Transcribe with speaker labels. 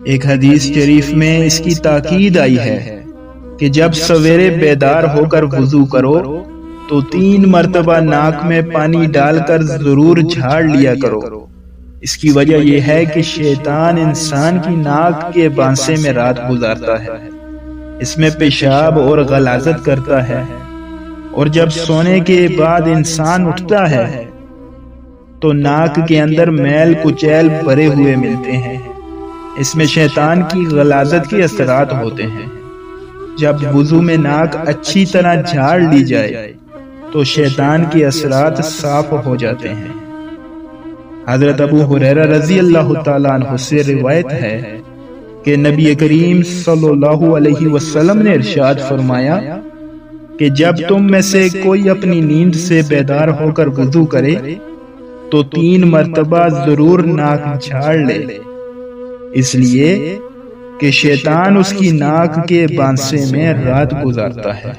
Speaker 1: ایک حدیث شریف میں اس کی تاکید آئی ہے کہ جب سویرے بیدار ہو کر وضو کرو تو 3 مرتبہ ناک میں پانی ڈال کر ضرور جھاڑ لیا کرو۔ اس کی وجہ یہ ہے کہ شیطان انسان کی ناک کے بانسے میں رات گزارتا ہے، اس میں پیشاب اور غلاظت کرتا ہے، اور جب سونے کے بعد انسان اٹھتا ہے تو ناک کے اندر میل کچیل بھرے ہوئے ملتے ہیں۔ اس میں شیطان کی غلاظت کے اثرات ہوتے ہیں۔ جب وضو میں ناک اچھی طرح جھاڑ لی جائے تو شیطان کے اثرات صاف ہو جاتے ہیں۔ حضرت ابو ہریرہ رضی اللہ تعالیٰ عنہ سے روایت ہے کہ نبی کریم صلی اللہ علیہ وسلم نے ارشاد فرمایا کہ جب تم میں سے کوئی اپنی نیند سے بیدار ہو کر وضو کرے تو 3 مرتبہ ضرور ناک جھاڑ لے، اس لیے کہ شیطان اس کی ناک کے بانسے میں رات گزارتا ہے۔